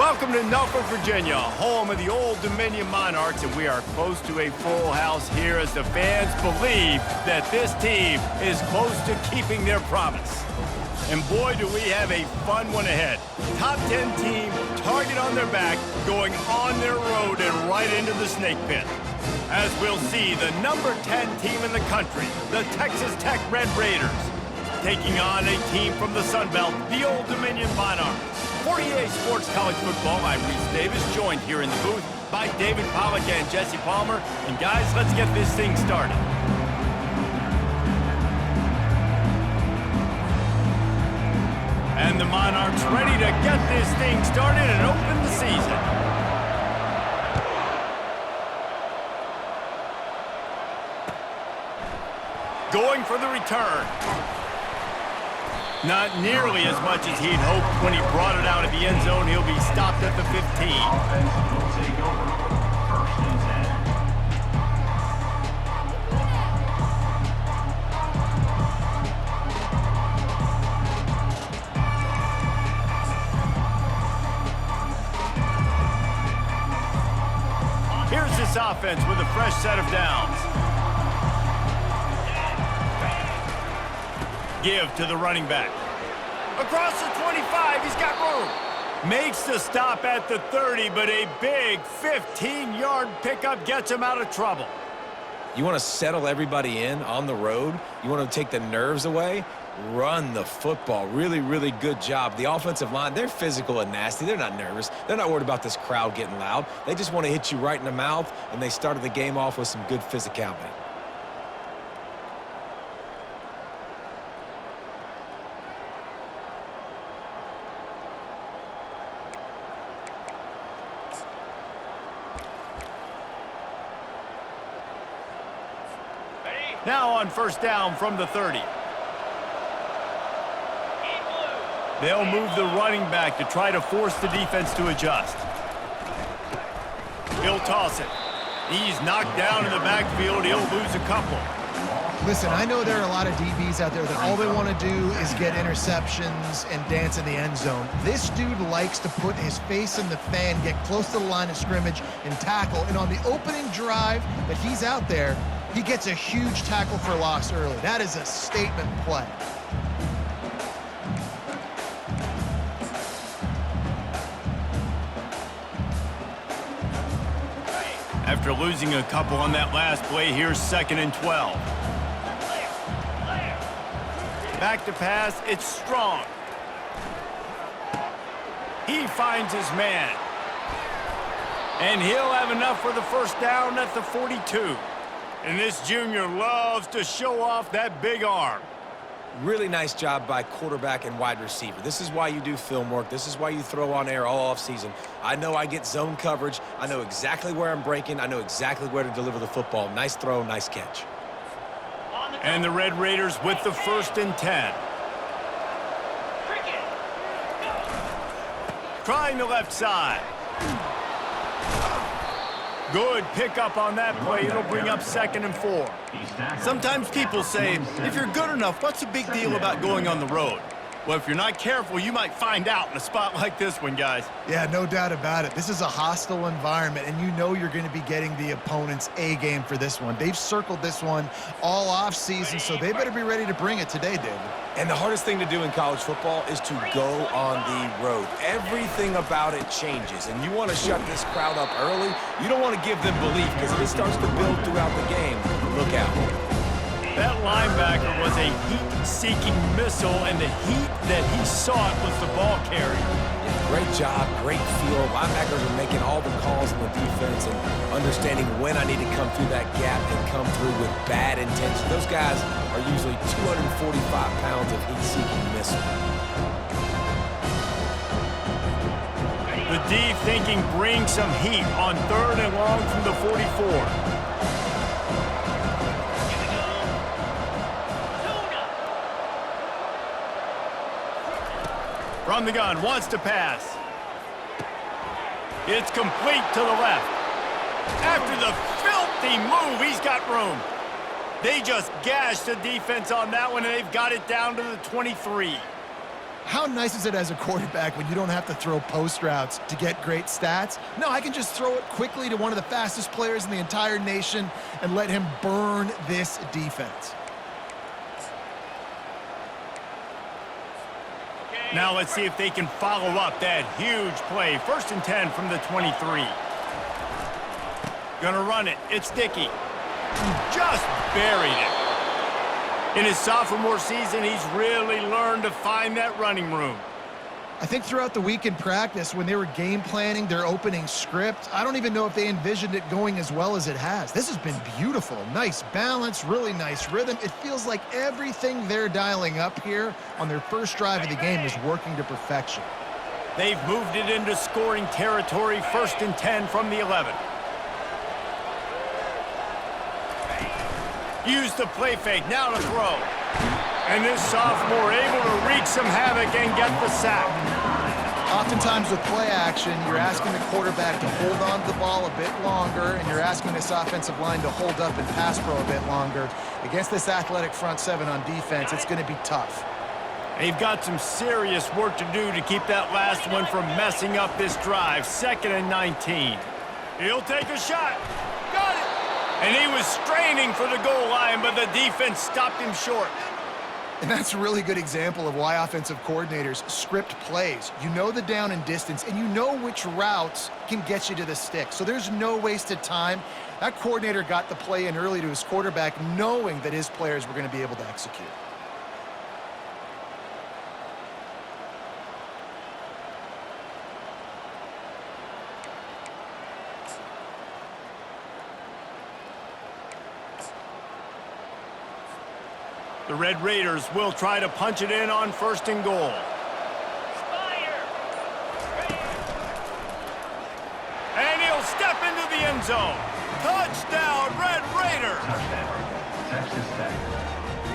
Welcome to Norfolk, Virginia, home of the Old Dominion Monarchs, and we are close to a full house here as the fans believe that this team is close to keeping their promise. And boy, do we have a fun one ahead. Top 10 team, target on their back, going on their road and right into the snake pit. As we'll see, the number 10 team in the country, the Texas Tech Red Raiders, taking on a team from the Sun Belt, the Old Dominion Monarchs. For EA Sports College Football, I'm Reese Davis, joined here in the booth by David Pollack and Jesse Palmer. And guys, let's get this thing started. And the Monarchs ready to get this thing started and open the season. Going for the return. Not nearly as much as he'd hoped when he brought it out of the end zone. He'll be stopped at the 15. Offense will take over. First and 10. Here's this offense with a fresh set of downs. Give to the running back. Across the 25, he's got room. Makes the stop at the 30, but a big 15-yard pickup gets him out of trouble. You want to settle everybody in on the road? You want to take the nerves away? Run the football. Really, really good job. The offensive line, they're physical and nasty. They're not nervous. They're not worried about this crowd getting loud. They just want to hit you right in the mouth, and they started the game off with some good physicality. Now on first down from the 30. They'll move the running back to try to force the defense to adjust. He'll toss it. He's knocked down in the backfield. He'll lose a couple. Listen, I know there are a lot of DBs out there that all they want to do is get interceptions and dance in the end zone. This dude likes to put his face in the fan, get close to the line of scrimmage, and tackle. And on the opening drive that he's out there, he gets a huge tackle for loss early. That is a statement play. After losing a couple on that last play, here's 2nd and 12. Back to pass, it's Strong. He finds his man. And he'll have enough for the first down at the 42. And this junior loves to show off that big arm. Really nice job by quarterback and wide receiver. This is why you do film work. This is why you throw on air all offseason. I know I get zone coverage. I know exactly where I'm breaking. I know exactly where to deliver the football. Nice throw, nice catch. And the Red Raiders with the 1st and 10. Trying the left side. Good pickup on that play. It'll bring up 2nd and 4. Sometimes people say, if you're good enough, what's the big deal about going on the road? Well, if you're not careful, you might find out in a spot like this one, guys. Yeah, no doubt about it. This is a hostile environment, and you know you're going to be getting the opponent's A game for this one. They've circled this one all offseason, so they better be ready to bring it today, David. And the hardest thing to do in college football is to go on the road. Everything about it changes, and you want to shut this crowd up early. You don't want to give them belief, because if it starts to build throughout the game, look out. That linebacker was a heat-seeking missile, and the heat that he sought was the ball carrier. Yeah, great job, great feel. Linebackers are making all the calls in the defense and understanding when I need to come through that gap and come through with bad intention. Those guys are usually 245 pounds of heat-seeking missile. The D thinking bring some heat on 3rd and long from the 44. From the gun, wants to pass. It's complete to the left. After the filthy move, he's got room. They just gashed the defense on that one, and they've got it down to the 23. How nice is it as a quarterback when you don't have to throw post routes to get great stats? No, I can just throw it quickly to one of the fastest players in the entire nation and let him burn this defense. Now let's see if they can follow up that huge play. 1st and 10 from the 23. Gonna run it. It's Dickey. Just buried it. In his sophomore season, he's really learned to find that running room. I think throughout the week in practice, when they were game planning their opening script, I don't even know if they envisioned it going as well as it has. This has been beautiful. Nice balance, really nice rhythm. It feels like everything they're dialing up here on their first drive of the game is working to perfection. They've moved it into scoring territory. 1st and 10 from the 11. Use the play fake, now to throw. And this sophomore able to wreak some havoc and get the sack. Oftentimes with play action, you're asking the quarterback to hold on to the ball a bit longer, and you're asking this offensive line to hold up and pass pro a bit longer. Against this athletic front seven on defense, it's going to be tough. They've got some serious work to do to keep that last one from messing up this drive. 2nd and 19. He'll take a shot. Got it. And he was straining for the goal line, but the defense stopped him short. And that's a really good example of why offensive coordinators script plays. You know the down and distance, and you know which routes can get you to the stick. So there's no wasted time. That coordinator got the play in early to his quarterback, knowing that his players were going to be able to execute. The Red Raiders will try to punch it in on 1st and goal. And he'll step into the end zone. Touchdown, Red Raiders! Texas Tech,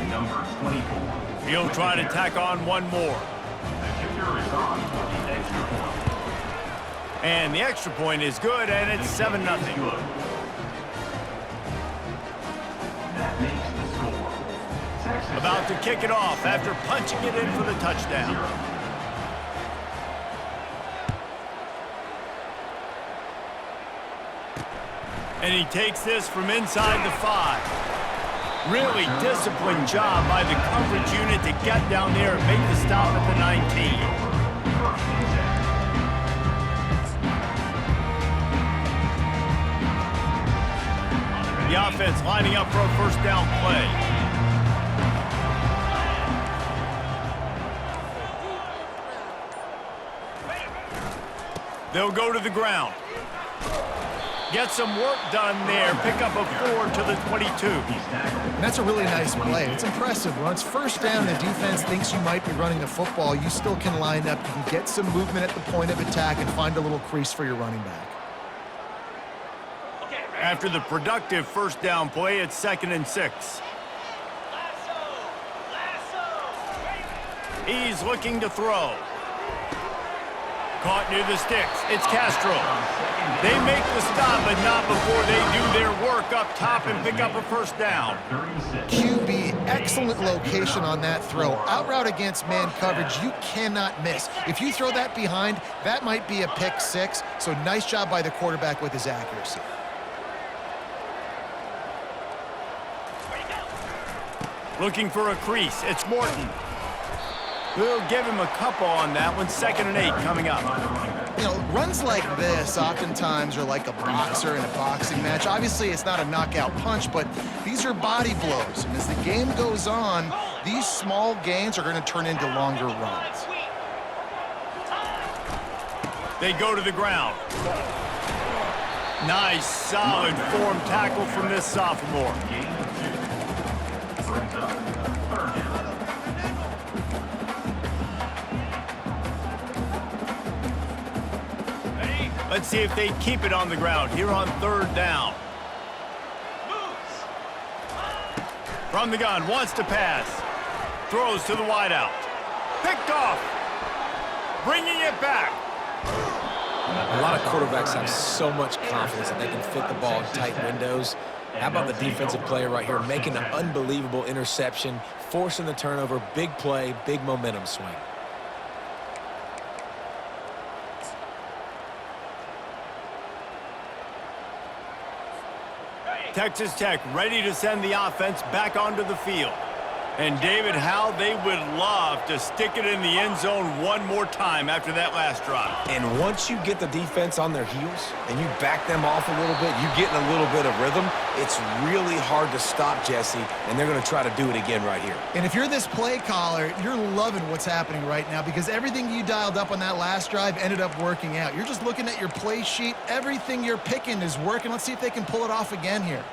number 24. He'll try to tack on one more. The kicker is on for the extra point. And the extra point is good, and it's 7-0. Good. That makes the score. Texas About to Tech, kick it off after punching it in for the touchdown. 0. And he takes this from inside the 5. Really disciplined job by the coverage unit to get down there and make the stop at the 19. The offense lining up for a 1st down play. They'll go to the ground. Get some work done there. Pick up a 4 to the 22. And that's a really nice play. It's impressive. When it's 1st down, the defense thinks you might be running the football. You still can line up. You can get some movement at the point of attack and find a little crease for your running back. After the productive 1st down play, it's 2nd and 6. He's looking to throw. Caught near the sticks. It's Castro. They make the stop, but not before they do their work up top and pick up a 1st down. QB, excellent location on that throw. Out route against man coverage, you cannot miss. If you throw that behind, that might be a pick 6. So nice job by the quarterback with his accuracy. Looking for a crease. It's Morton. We'll give him a couple on that one. 2nd and 8 coming up. You know, runs like this oftentimes are like a boxer in a boxing match. Obviously, it's not a knockout punch, but these are body blows. And as the game goes on, these small gains are going to turn into longer runs. They go to the ground. Nice, solid form tackle from this sophomore. Brings up 3rd down. Let's see if they keep it on the ground here on 3rd down. From the gun, wants to pass. Throws to the wideout. Picked off. Bringing it back. A lot of quarterbacks have so much confidence that they can fit the ball in tight windows. How about the defensive player right here making an unbelievable interception, forcing the turnover, big play, big momentum swing. Texas Tech ready to send the offense back onto the field. And David, how they would love to stick it in the end zone one more time after that last drive. And once you get the defense on their heels and you back them off a little bit, you get in a little bit of rhythm, it's really hard to stop, Jesse, and they're going to try to do it again right here. And if you're this play caller, you're loving what's happening right now because everything you dialed up on that last drive ended up working out. You're just looking at your play sheet. Everything you're picking is working. Let's see if they can pull it off again here.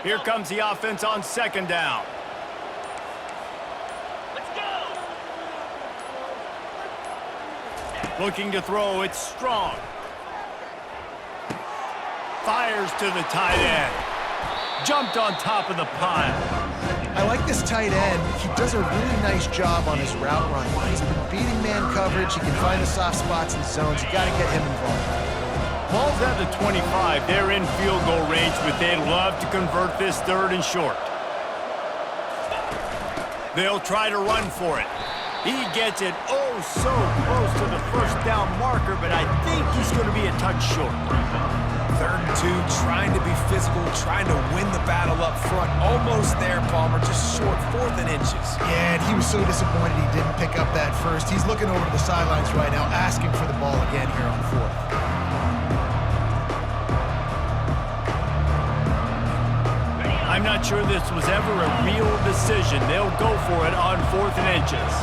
Here comes the offense on second down. Let's go. Looking to throw, it's Strong. Fires to the tight end. Jumped on top of the pile. I like this tight end. He does a really nice job on his route running. He's been beating man coverage. He can find the soft spots and zones. You got to get him involved. Ball's at the 25. They're in field goal range, but they'd love to convert this third and short. They'll try to run for it. He gets it oh so close to the first down marker, but I think he's going to be a touch short. 3rd and 2, trying to be physical, trying to win the battle up front. Almost there, Palmer, just short, 4th and inches. Yeah, and he was so disappointed he didn't pick up that first. He's looking over to the sidelines right now, asking for the ball again here on 4th. I'm not sure this was ever a real decision. They'll go for it on 4th and inches.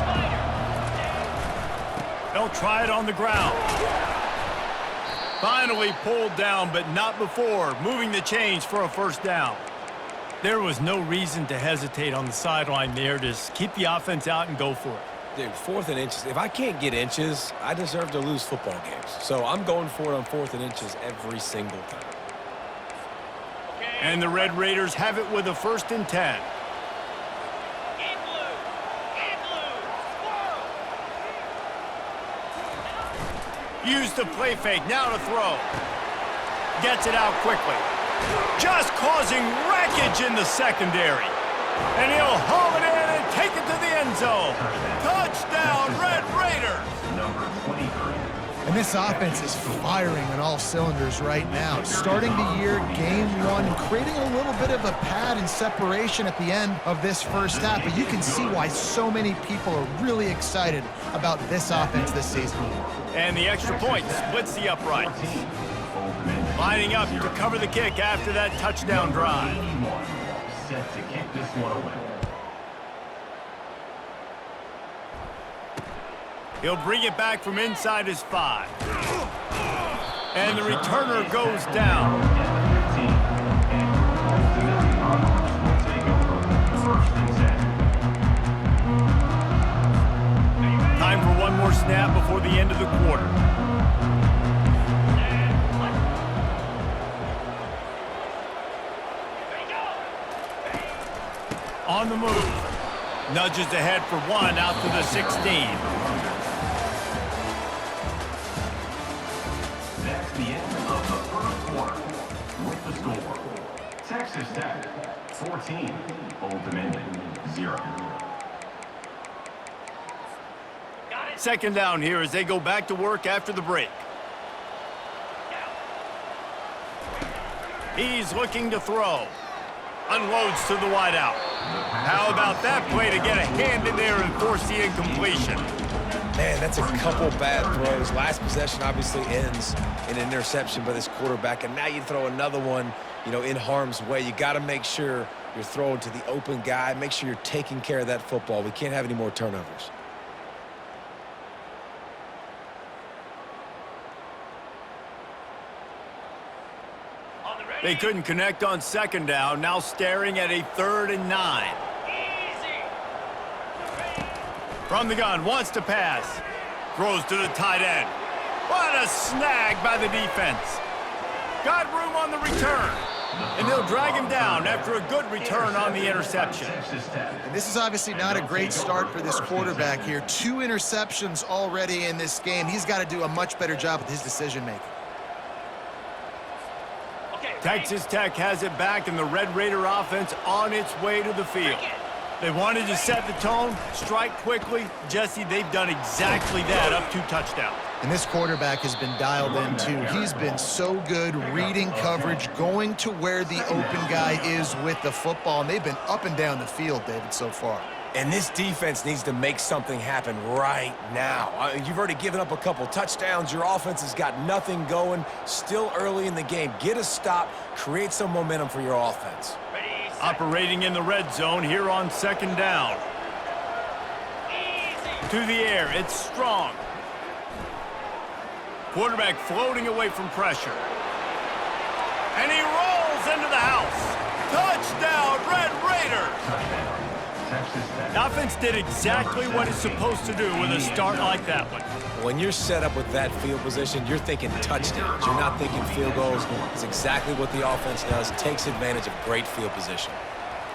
They'll try it on the ground. Finally pulled down, but not before moving the chains for a first down. There was no reason to hesitate on the sideline there. Just keep the offense out and go for it. Dude, 4th and inches. If I can't get inches, I deserve to lose football games. So I'm going for it on 4th and inches every single time. And the Red Raiders have it with a 1st and 10. Use the play fake, now to throw. Gets it out quickly. Just causing wreckage in the secondary. And he'll haul it in and take it to the end zone. Touchdown, Red Raiders! Number 23. And this offense is firing on all cylinders right now. Starting the year, game 1, and creating a little bit of a pad and separation at the end of this first half. But you can see why so many people are really excited about this offense this season. And the extra point splits the uprights. Lining up to cover the kick after that touchdown drive. Set to kick this one away. He'll bring it back from inside his 5. And the returner goes down. Time for one more snap before the end of the quarter. On the move. Nudges ahead for 1 out to the 16. That's the end of the first quarter. With the score, Texas Tech 14, Old Dominion 0. Second down here as they go back to work after the break. He's looking to throw. Unloads to the wideout. How about that play to get a hand in there and force the incompletion? Man, that's a couple bad throws. Last possession obviously ends in an interception by this quarterback, and now you throw another one, in harm's way. You got to make sure you're throwing to the open guy. Make sure you're taking care of that football. We can't have any more turnovers. They couldn't connect on second down, now staring at a 3rd and 9. From the gun, wants to pass. Throws to the tight end. What a snag by the defense. Got room on the return. And they'll drag him down after a good return on the interception. And this is obviously not a great start for this quarterback here. 2 interceptions already in this game. He's got to do a much better job with his decision-making. Okay, Texas Tech has it back, and the Red Raider offense on its way to the field. They wanted to set the tone, strike quickly. Jesse, they've done exactly that, up 2 touchdowns. And this quarterback has been dialed in, too. He's been so good reading coverage, going to where the open guy is with the football, and they've been up and down the field, David, so far. And this defense needs to make something happen right now. You've already given up a couple touchdowns. Your offense has got nothing going. Still early in the game. Get a stop. Create some momentum for your offense. Operating in the red zone here on 2nd down. To the air. It's Strong. Quarterback floating away from pressure. And he rolls into the house. Touchdown, Red Raiders! The offense did exactly what it's supposed to do with a start like that one. When you're set up with that field position, you're thinking touchdowns. You're not thinking field goals. It's exactly what the offense does. Takes advantage of great field position.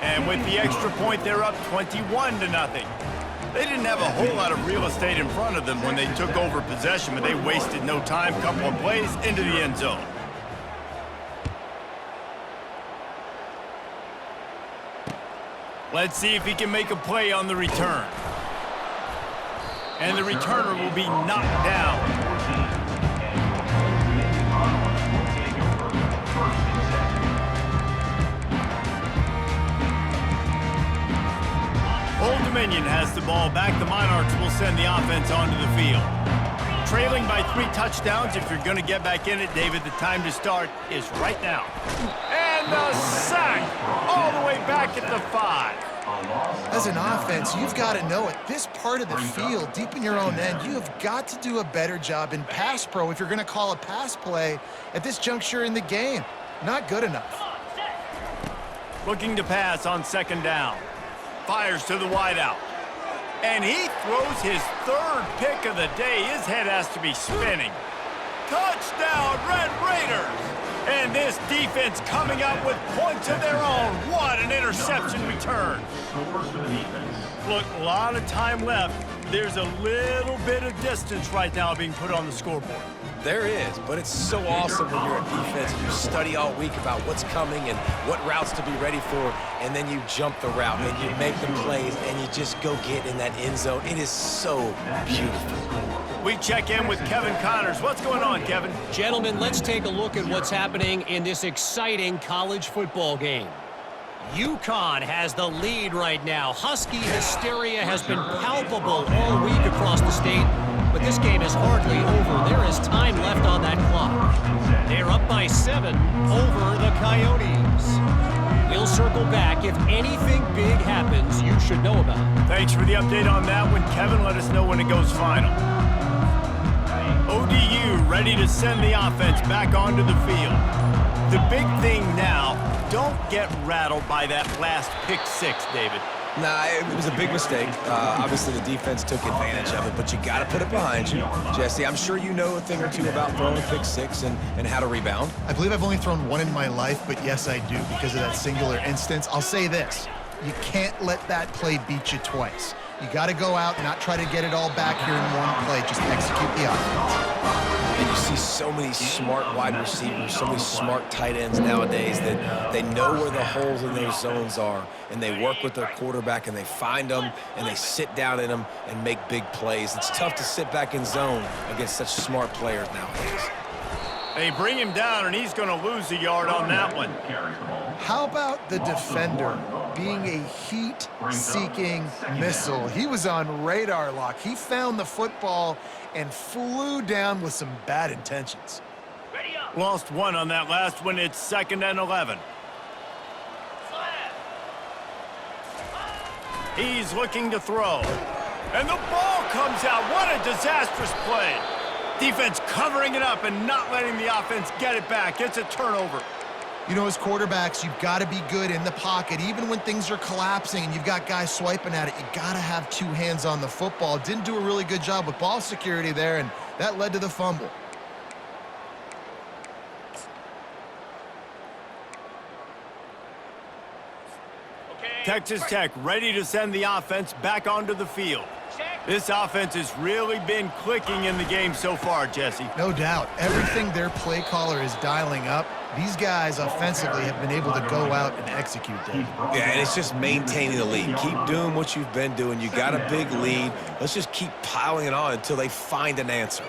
And with the extra point, they're up 21-0. They didn't have a whole lot of real estate in front of them when they took over possession, but they wasted no time. Couple of plays into the end zone. Let's see if he can make a play on the return. And the returner will be knocked down. Old Dominion has the ball back. The Monarchs will send the offense onto the field. Trailing by 3 touchdowns. If you're going to get back in it, David, the time to start is right now. And the sack all the way back at the 5. As an offense, you've got to know it. This part of the field, deep in your own end, you have got to do a better job in pass pro if you're going to call a pass play at this juncture in the game. Not good enough. Looking to pass on 2nd down. Fires to the wideout. And he throws his 3rd pick of the day. His head has to be spinning. Touchdown, Red Raiders! And this defense coming up with points of their own. What an interception return. Look, a lot of time left. There's a little bit of distance right now being put on the scoreboard. There is, but it's so awesome when you're a defense and you study all week about what's coming and what routes to be ready for, and then you jump the route and you make the plays and you just go get in that end zone. It is so beautiful. We check in with Kevin Connors. What's going on, Kevin? Gentlemen, let's take a look at what's happening in this exciting college football game. UConn has the lead right now. Husky hysteria has been palpable all week across the state, but this game is hardly over. There is time left on that clock. They're up by 7 over the Coyotes. We'll circle back. If anything big happens, you should know about it. Thanks for the update on that one, Kevin. Let us know when it goes final. ODU ready to send the offense back onto the field. The big thing now, don't get rattled by that last pick 6, David. Nah, it was a big mistake. Obviously, the defense took advantage of it, but you got to put it behind you. Jesse, I'm sure you know a thing or two about throwing pick 6 and how to rebound. I believe I've only thrown 1 in my life, but yes, I do because of that singular instance. I'll say this. You can't let that play beat you twice. You got to go out and not try to get it all back here in one play. Just execute the offense. And you see so many smart wide receivers, so many smart tight ends nowadays that they know where the holes in those zones are, and they work with their quarterback, and they find them, and they sit down in them and make big plays. It's tough to sit back in zone against such smart players nowadays. They bring him down, and he's going to lose a yard on that one. How about the defender being a heat-seeking missile? He was on radar lock. He found the football and flew down with some bad intentions. Lost 1 on that last one. It's 2nd and 11. He's looking to throw. And the ball comes out. What a disastrous play. Defense covering it up and not letting the offense get it back. It's a turnover. You know, as quarterbacks, you've got to be good in the pocket. Even when things are collapsing and you've got guys swiping at it, you got to have 2 hands on the football. Didn't do a really good job with ball security there, and that led to the fumble. Texas Tech ready to send the offense back onto the field. This offense has really been clicking in the game so far, Jesse. No doubt. Everything their play caller is dialing up, these guys offensively have been able to go out and execute, David. Yeah, and it's just maintaining the lead. Keep doing what you've been doing. You got a big lead. Let's just keep piling it on until they find an answer.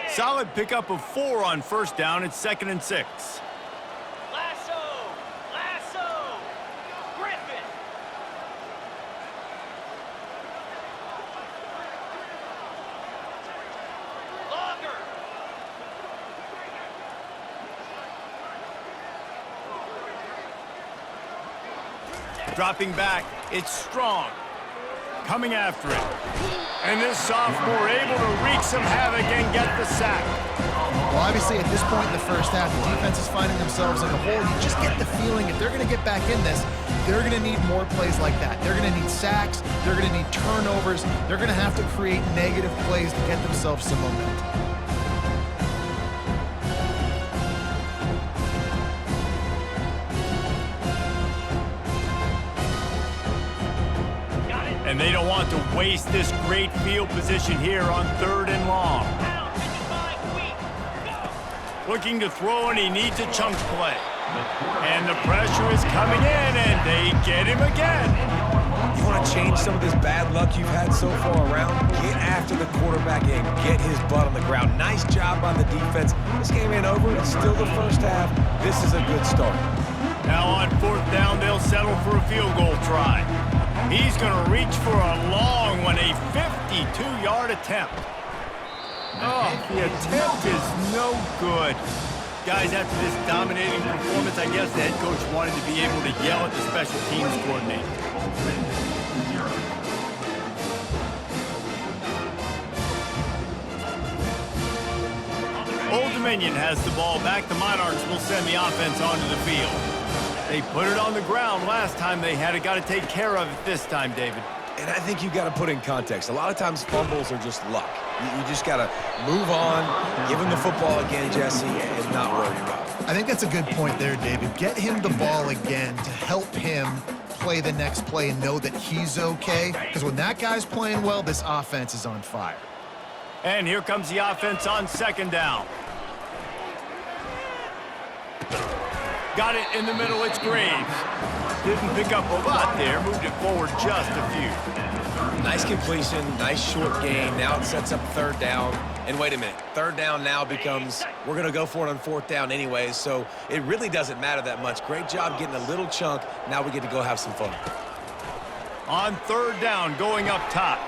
Solid pickup of 4 on first down. It's 2nd and 6. Dropping back, it's Strong. Coming after it. And this sophomore able to wreak some havoc and get the sack. Well, obviously, at this point in the first half, the defense is finding themselves in a hole. You just get the feeling if they're going to get back in this, they're going to need more plays like that. They're going to need sacks. They're going to need turnovers. They're going to have to create negative plays to get themselves some momentum. And they don't want to waste this great field position here on 3rd and long. Looking to throw, and he needs a chunk play. And the pressure is coming in, and they get him again. You want to change some of this bad luck you've had so far around? Get after the quarterback and get his butt on the ground. Nice job on the defense. This game ain't over. It's still the first half. This is a good start. Now on 4th down, they'll settle for a field goal try. He's going to reach for a long one, a 52-yard attempt. Oh, the attempt is no good. Guys, after this dominating performance, I guess the head coach wanted to be able to yell at the special teams coordinator. Old Dominion has the ball back. The Monarchs will send the offense onto the field. They put it on the ground last time they had it. Got to take care of it this time, David. And I think you got to put in context. A lot of times fumbles are just luck. You just got to move on, give him the football again, Jesse, and not worry about it. I think that's a good point there, David. Get him the ball again to help him play the next play and know that he's okay. Because when that guy's playing well, this offense is on fire. And here comes the offense on 2nd down. Got it in the middle, it's Graves. Didn't pick up a lot there, moved it forward just a few. Nice completion, nice short gain. Now it sets up 3rd down. And wait a minute, 3rd down now becomes, we're going to go for it on 4th down anyways, so it really doesn't matter that much. Great job getting a little chunk. Now we get to go have some fun. On 3rd down, going up top.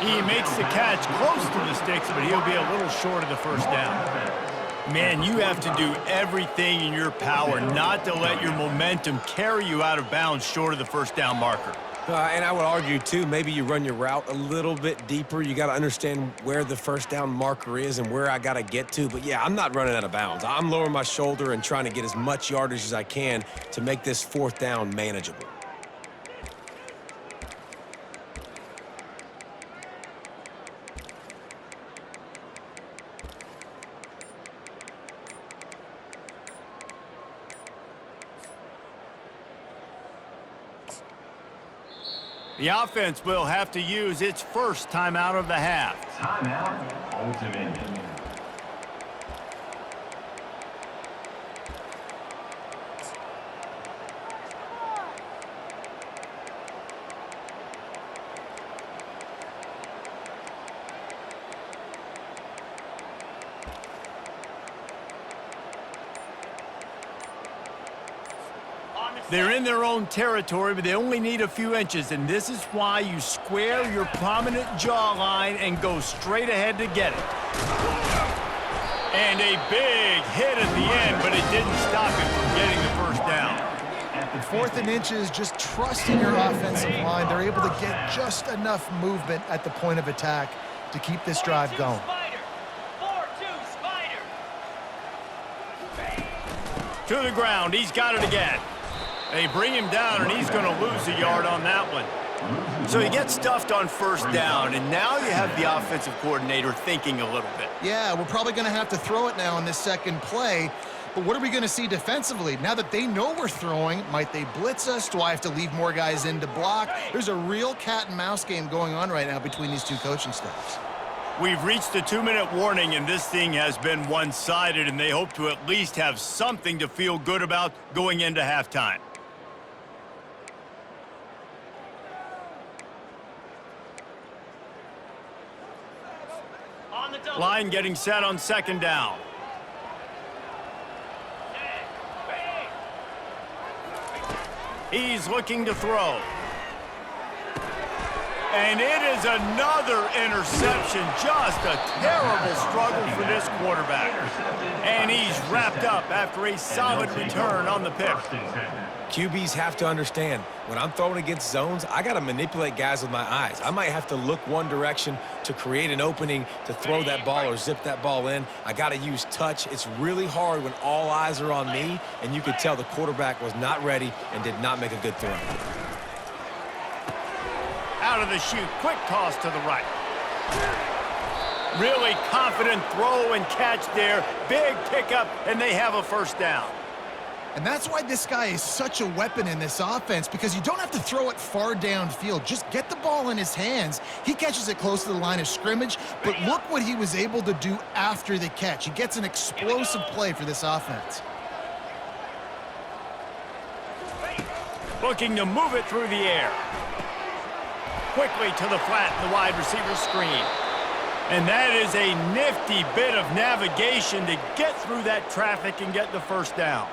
He makes the catch close to the sticks, but he'll be a little short of the 1st down. Man, you have to do everything in your power not to let your momentum carry you out of bounds short of the 1st down marker. And I would argue, too, maybe you run your route a little bit deeper. You got to understand where the 1st down marker is and where I got to get to. But, yeah, I'm not running out of bounds. I'm lowering my shoulder and trying to get as much yardage as I can to make this 4th down manageable. The offense will have to use its first timeout of the half. Timeout, Old Dominion. They're in their own territory, but they only need a few inches, and this is why you square your prominent jawline and go straight ahead to get it. And a big hit at the end, but it didn't stop him from getting the 1st down. 4th and inches, just trusting your offensive line. They're able to get just enough movement at the point of attack to keep this drive going. To the ground, he's got it again. They bring him down, and he's going to lose a yard on that one. So he gets stuffed on 1st down, and now you have the offensive coordinator thinking a little bit. Yeah, we're probably going to have to throw it now on this 2nd play. But what are we going to see defensively? Now that they know we're throwing, might they blitz us? Do I have to leave more guys in to block? There's a real cat and mouse game going on right now between these two coaching staffs. We've reached the 2-minute warning, and this thing has been one-sided, and they hope to at least have something to feel good about going into halftime. Line getting set on second down. He's looking to throw. And it is another interception. Just a terrible struggle for this quarterback. And he's wrapped up after a solid return on the pick. QBs have to understand, when I'm throwing against zones, I got to manipulate guys with my eyes. I might have to look one direction to create an opening to throw that ball or zip that ball in. I got to use touch. It's really hard when all eyes are on me, and you could tell the quarterback was not ready and did not make a good throw. Out of the chute, quick toss to the right. Really confident throw and catch there. Big pickup, and they have a first down. And that's why this guy is such a weapon in this offense, because you don't have to throw it far downfield. Just get the ball in his hands. He catches it close to the line of scrimmage, but look what he was able to do after the catch. He gets an explosive play for this offense. Looking to move it through the air. Quickly to the flat in the wide receiver screen. And that is a nifty bit of navigation to get through that traffic and get the first down.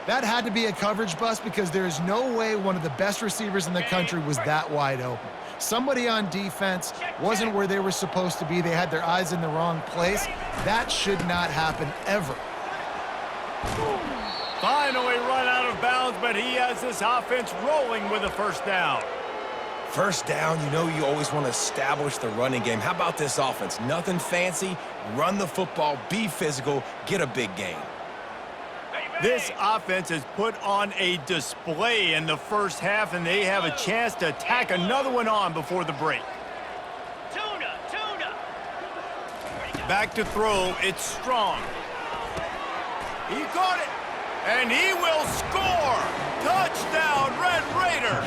That had to be a coverage bust, because there is no way one of the best receivers in the country was that wide open. Somebody on defense wasn't where they were supposed to be. They had their eyes in the wrong place. That should not happen ever. Finally run out of bounds, but he has this offense rolling with a first down. First down, you know you always want to establish the running game. How about this offense? Nothing fancy. Run the football, be physical, get a big gain. This offense has put on a display in the first half, and they have a chance to tack another one on before the break. Back to throw, it's Strong. He caught it, and he will score! Touchdown, Red Raiders!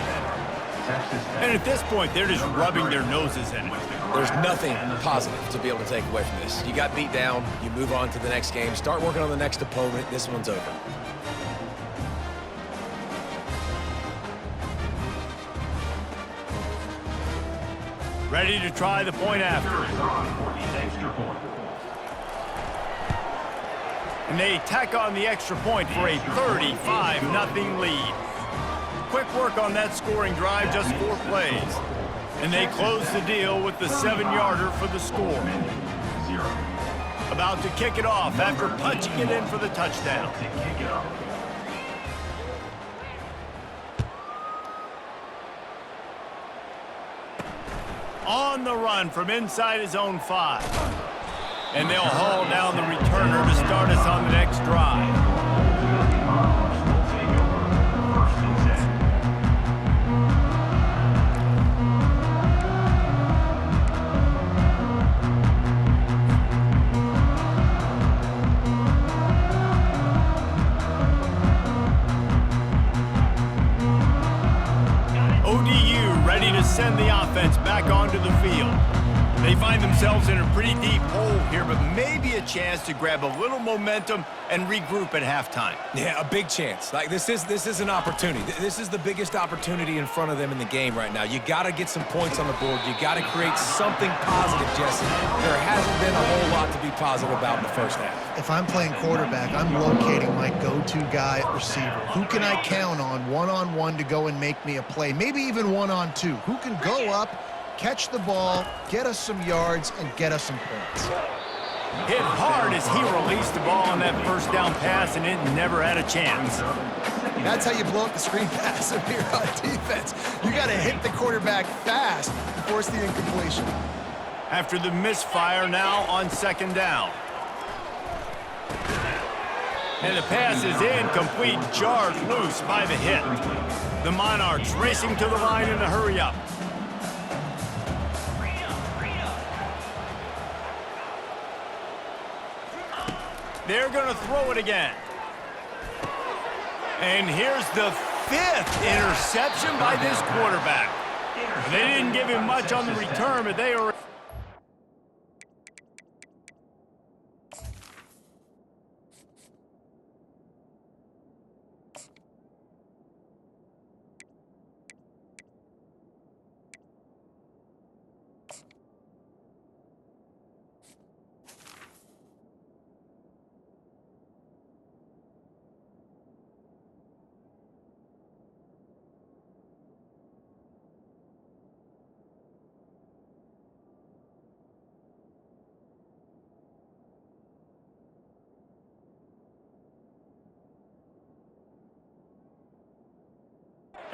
And at this point, they're just rubbing their noses in it. There's nothing positive to be able to take away from this. You got beat down, you move on to the next game, start working on the next opponent. This one's over. Ready to try the point after. And they tack on the extra point for a 35-0 lead. Quick work on that scoring drive, just 4 plays. And they close the deal with the 7-yarder for the score. About to kick it off after punching it in for the touchdown. On the run from inside his own 5. And they'll haul down the returner to start us on the next drive. Send the offense back onto the field. They find themselves in a pretty deep hole here, but maybe a chance to grab a little momentum and regroup at halftime. Yeah, a big chance. Like this is an opportunity. This is the biggest opportunity in front of them in the game right now. You got to get some points on the board. You got to create something positive, Jesse. There hasn't been a whole lot to be positive about in the first half. If I'm playing quarterback, I'm locating my go-to guy at receiver. Who can I count on one-on-one to go and make me a play? Maybe even one-on-two. Who can go up, catch the ball, get us some yards, and get us some points? Hit hard as he released the ball on that first down pass, and it never had a chance. That's how you blow up the screen pass if you're on defense. You got to hit the quarterback fast to force the incompletion. After the misfire, now on second down. And the pass is incomplete, jarred loose by the hit. The Monarchs racing to the line in a hurry-up. They're going to throw it again. And here's the 5th interception by this quarterback. They didn't give him much on the return, but they are...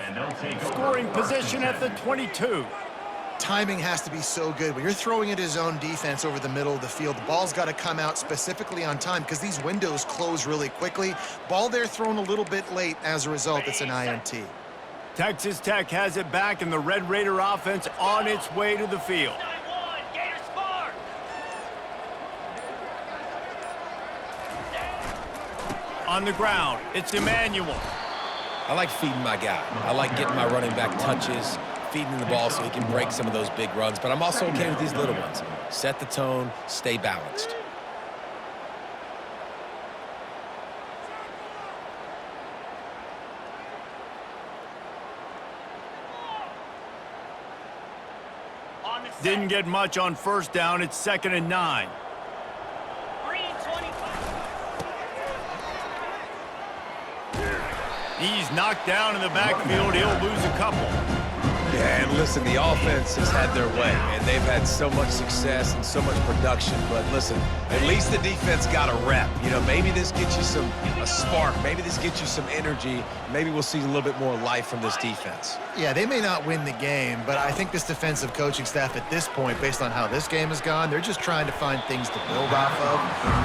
And they'll take Scoring position at the 22. Timing has to be so good. When you're throwing it his own defense over the middle of the field, the ball's got to come out specifically on time because these windows close really quickly. Ball there thrown a little bit late. As a result, it's an INT. Texas Tech has it back, and the Red Raider offense on its way to the field. On the ground, it's Emmanuel. I like feeding my guy. I like getting my running back touches, feeding him the ball so he can break some of those big runs. But I'm also okay with these little ones. Set the tone, stay balanced. Didn't get much on first down. It's 2nd and 9. He's knocked down in the backfield. He'll lose a couple. Yeah, and listen, the offense has had their way, and they've had so much success and so much production. But listen, at least the defense got a rep. You know, maybe this gets you a spark. Maybe this gets you some energy. Maybe we'll see a little bit more life from this defense. Yeah, they may not win the game, but I think this defensive coaching staff at this point, based on how this game has gone, they're just trying to find things to build off of.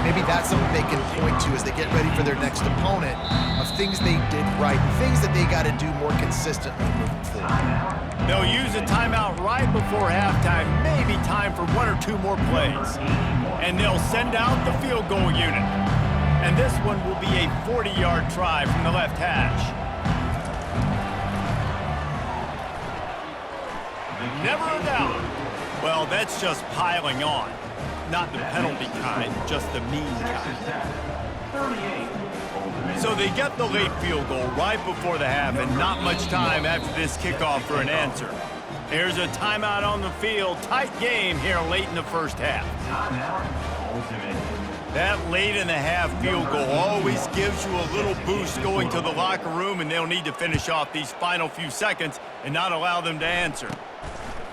Maybe that's something they can point to as they get ready for their next opponent, of things they did right, things that they got to do more consistently moving forward. They'll use a timeout right before halftime, maybe time for 1 or 2 more plays. And they'll send out the field goal unit. And this one will be a 40-yard try from the left hash. Never a doubt. Well, that's just piling on. Not the penalty kind, just the mean kind. 38. So they get the late field goal right before the half, and not much time after this kickoff for an answer. Here's a timeout on the field. Tight game here late in the first half. That late in the half field goal always gives you a little boost going to the locker room, and they'll need to finish off these final few seconds and not allow them to answer.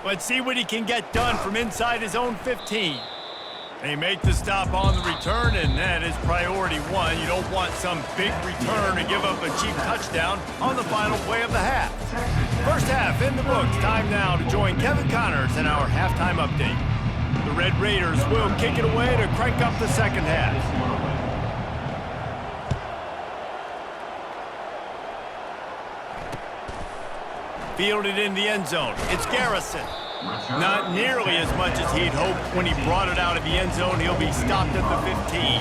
Let's see what he can get done from inside his own 15. They make the stop on the return, and that is priority 1. You don't want some big return to give up a cheap touchdown on the final play of the half. First half in the books. Time now to join Kevin Connors in our halftime update. The Red Raiders will kick it away to crank up the second half. Fielded in the end zone. It's Garrison. Not nearly as much as he'd hoped when he brought it out of the end zone. He'll be stopped at the 15.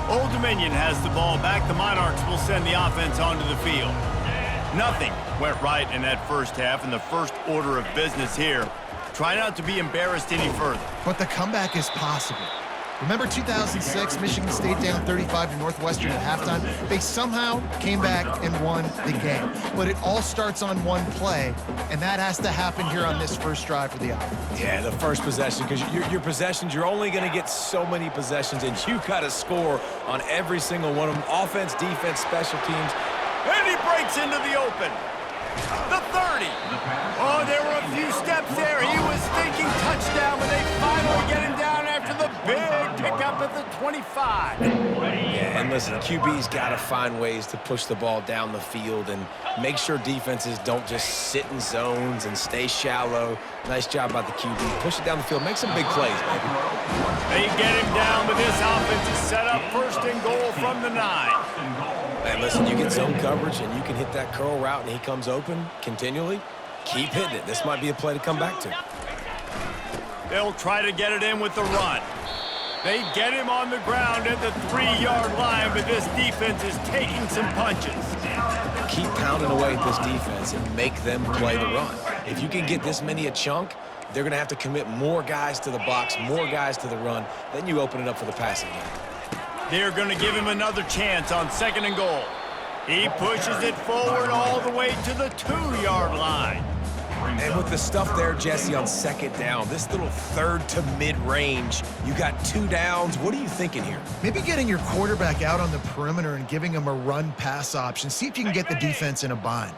Old Dominion has the ball back. The Monarchs will send the offense onto the field. Nothing went right in that first half, and the first order of business here. Try not to be embarrassed any further. But the comeback is possible. Remember 2006, Michigan State down 35 to Northwestern at halftime? They somehow came back and won the game. But it all starts on one play, and that has to happen here on this first drive for the offense. Yeah, the first possession, because your possessions, you're only going to get so many possessions, and you got to score on every single one of them. Offense, defense, special teams. And he breaks into the open. The 30. Oh, there were a few steps there. He was thinking touchdown, but they finally get him down after the big pickup at the 25. Yeah, and listen, QB's got to find ways to push the ball down the field and make sure defenses don't just sit in zones and stay shallow. Nice job by the QB. Push it down the field. Make some big plays, baby. They get him down, but this offense is set up 1st and goal from the 9. And listen, you get zone coverage and you can hit that curl route and he comes open continually. Keep hitting it. This might be a play to come back to. They'll try to get it in with the run. They get him on the ground at the 3-yard line, but this defense is taking some punches. Keep pounding away at this defense and make them play the run. If you can get this many a chunk, they're going to have to commit more guys to the box, more guys to the run. Then you open it up for the passing game. They're going to give him another chance on 2nd and goal. He pushes it forward all the way to the 2-yard line. And with the stuff there, Jesse, on 2nd down, this little 3rd to mid-range, you got 2 downs. What are you thinking here? Maybe getting your quarterback out on the perimeter and giving him a run-pass option. See if you can get the defense in a bind.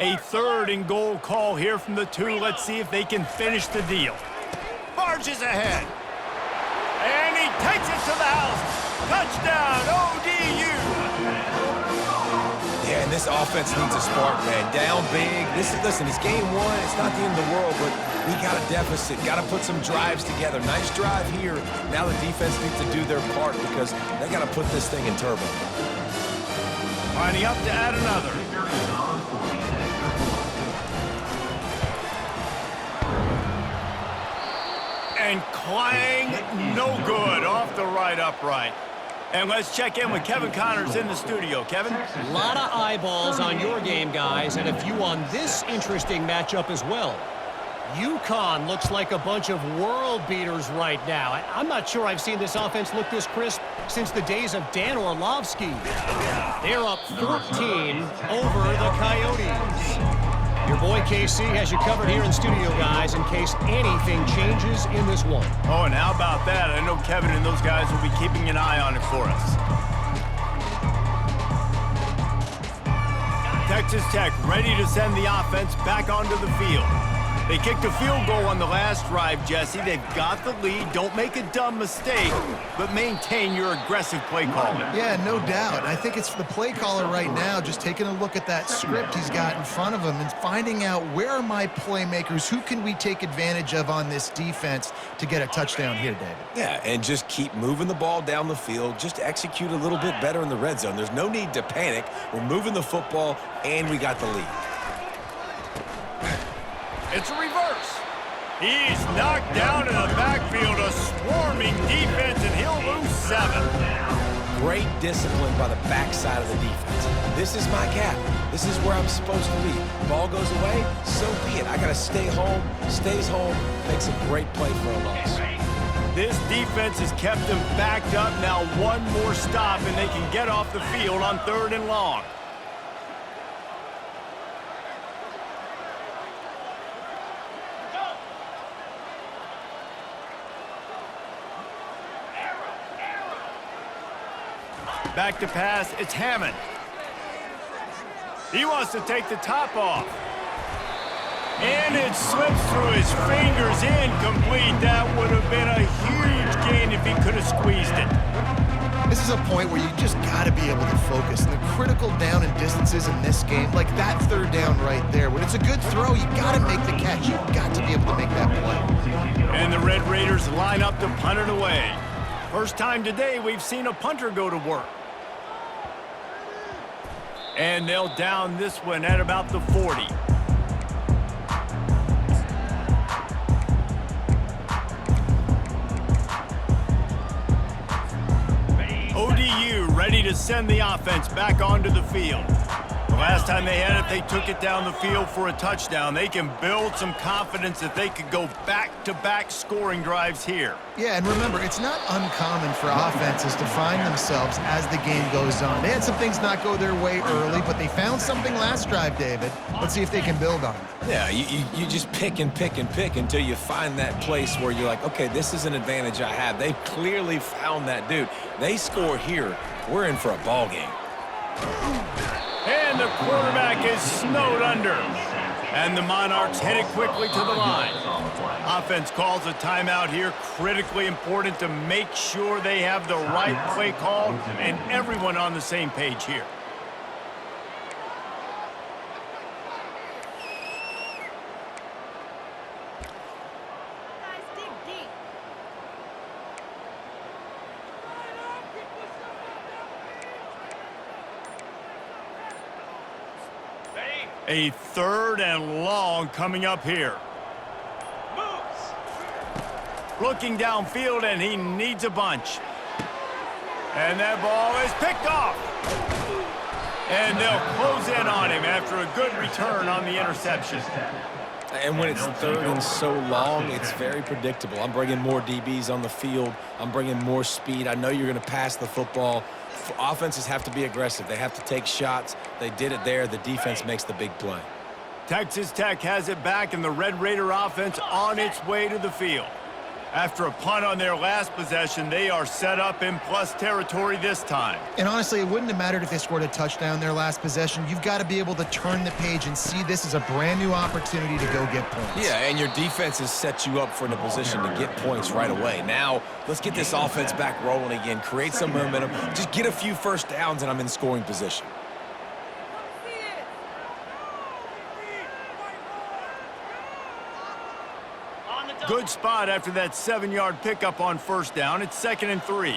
A 3rd and goal call here from the 2. Let's see if they can finish the deal. Barges ahead. And he takes it to the house. Touchdown, ODU. Yeah, and this offense needs a spark, man. Down big. Listen, it's game 1. It's not the end of the world, but we got a deficit. Got to put some drives together. Nice drive here. Now the defense needs to do their part because they got to put this thing in turbo. Lining up to add another. And clang, no good, off the right upright. And let's check in with Kevin Connors in the studio. Kevin? A lot of eyeballs on your game, guys, and a few on this interesting matchup as well. UConn looks like a bunch of world beaters right now. I'm not sure I've seen this offense look this crisp since the days of Dan Orlovsky. They're up 14 over the Coyotes. Your boy KC has you covered here in studio, guys, in case anything changes in this one. Oh, and how about that? I know Kevin and those guys will be keeping an eye on it for us. Texas Tech ready to send the offense back onto the field. They kicked a field goal on the last drive, Jesse. They've got the lead. Don't make a dumb mistake, but maintain your aggressive play calling. Yeah, no doubt. I think it's the play caller right now just taking a look at that script he's got in front of him and finding out where are my playmakers, who can we take advantage of on this defense to get a touchdown here, David. Yeah, and just keep moving the ball down the field. Just execute a little bit better in the red zone. There's no need to panic. We're moving the football, and we got the lead. It's a reverse. He's knocked down in the backfield, a swarming defense, and he'll lose 7. Great discipline by the backside of the defense. This is my gap. This is where I'm supposed to be. Ball goes away, so be it. I got to stay home, stays home, makes a great play for a loss. This defense has kept them backed up. Now one more stop, and they can get off the field on 3rd and long. Back to pass, it's Hammond. He wants to take the top off. And it slips through his fingers, incomplete. That would have been a huge gain if he could have squeezed it. This is a point where you just got to be able to focus. And the critical down and distances in this game, like that 3rd down right there, when it's a good throw, you got to make the catch. You've got to be able to make that play. And the Red Raiders line up to punt it away. First time today we've seen a punter go to work. And they'll down this one at about the 40. ODU ready to send the offense back onto the field. The last time they had it, they took it down the field for a touchdown. They can build some confidence that they could go back-to-back scoring drives here. Yeah, and remember, it's not uncommon for offenses to find themselves as the game goes on. They had some things not go their way early, but they found something last drive, David. Let's see if they can build on it. Yeah, you just pick and pick and pick until you find that place where you're like, okay, this is an advantage I have. They clearly found that dude. They score here, we're in for a ball game. And the quarterback is snowed under. And the Monarchs headed quickly to the line. Offense calls a timeout here. Critically important to make sure they have the right play call and everyone on the same page here. A 3rd and long coming up here. Looking downfield, and he needs a bunch. And that ball is picked off. And they'll close in on him after a good return on the interception. And when it's third and so long, it's very predictable. I'm bringing more DBs on the field. I'm bringing more speed. I know you're going to pass the football. Offenses have to be aggressive. They have to take shots. They did it there. The defense makes the big play. Texas Tech has it back, and the Red Raider offense on its way to the field. After a punt on their last possession, they are set up in plus territory this time. And honestly, it wouldn't have mattered if they scored a touchdown their last possession. You've got to be able to turn the page and see this as a brand new opportunity to go get points. Yeah, and your defense has set you up for the position to get points right away. Now, let's get this offense back rolling again, create some momentum, just get a few first downs, and I'm in scoring position. Good spot after that 7-yard pickup on first down. It's 2nd and 3.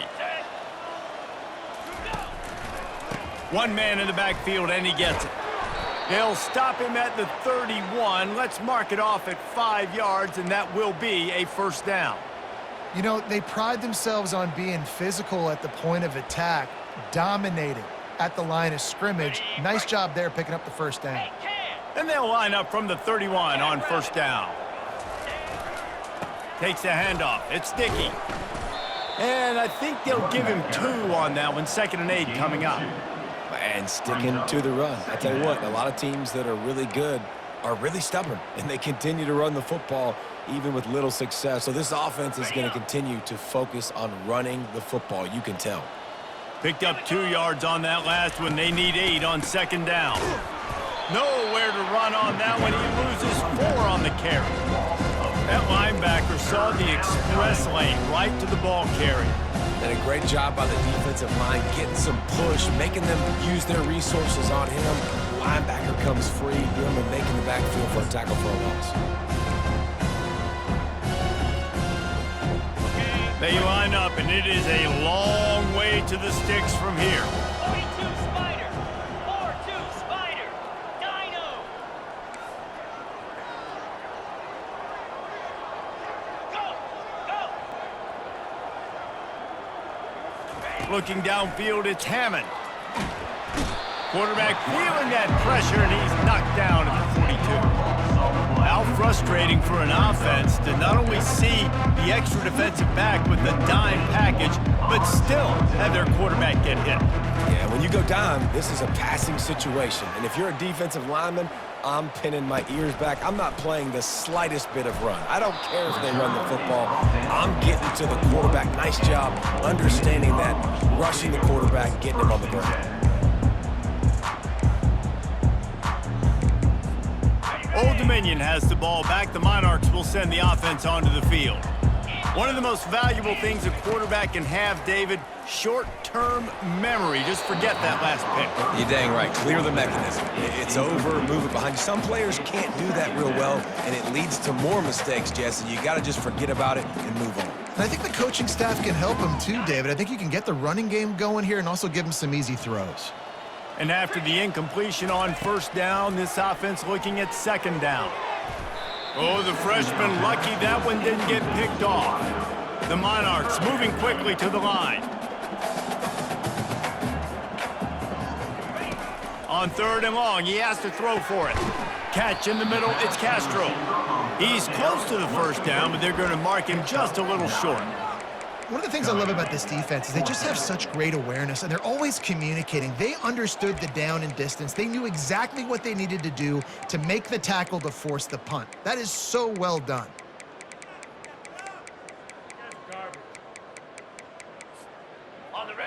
One man in the backfield, and he gets it. They'll stop him at the 31. Let's mark it off at 5 yards, and that will be a first down. You know, they pride themselves on being physical at the point of attack, dominating at the line of scrimmage. Nice job there picking up the first down. And they'll line up from the 31 on first down. Takes the handoff. It's Dickey. And I think they'll give him 2 on that one. 2nd and 8 coming up. And sticking to the run. I tell you what, a lot of teams that are really good are really stubborn, and they continue to run the football even with little success. So this offense is going to continue to focus on running the football. You can tell. Picked up 2 yards on that last one. They need 8 on 2nd down. Nowhere to run on that one. He loses 4 on the carry. That linebacker saw the express lane right to the ball carrier. And a great job by the defensive line getting some push, making them use their resources on him. Linebacker comes free, doing and making the backfield for a tackle for a loss. They line up, and it is a long way to the sticks from here. 42 Spider, 4-2 Spider, Dino. Looking downfield, it's Hammond. Quarterback feeling that pressure, and he's knocked down at the 42. How frustrating for an offense to not only see the extra defensive back with the dime package, but still have their quarterback get hit. Yeah, when you go down, this is a passing situation. And if you're a defensive lineman, I'm pinning my ears back. I'm not playing the slightest bit of run. I don't care if they run the football. I'm getting to the quarterback. Nice job understanding that, rushing the quarterback, getting him on the ground. Old Dominion has the ball back. The Monarchs will send the offense onto the field. One of the most valuable things a quarterback can have, David, short-term memory. Just forget that last pick. You're dang right. Clear the mechanism. It's over, move it behind you. Some players can't do that real well, and it leads to more mistakes, Jesse. You got to just forget about it and move on. And I think the coaching staff can help him too, David. I think you can get the running game going here and also give him some easy throws. And after the incompletion on first down, this offense looking at 2nd down. Oh, the freshman lucky that one didn't get picked off. The Monarchs moving quickly to the line. On 3rd and long, he has to throw for it. Catch in the middle, it's Castro. He's close to the first down, but they're going to mark him just a little short. One of the things I love about this defense is they just have such great awareness, and they're always communicating. They understood the down and distance. They knew exactly what they needed to do to make the tackle to force the punt. That is so well done.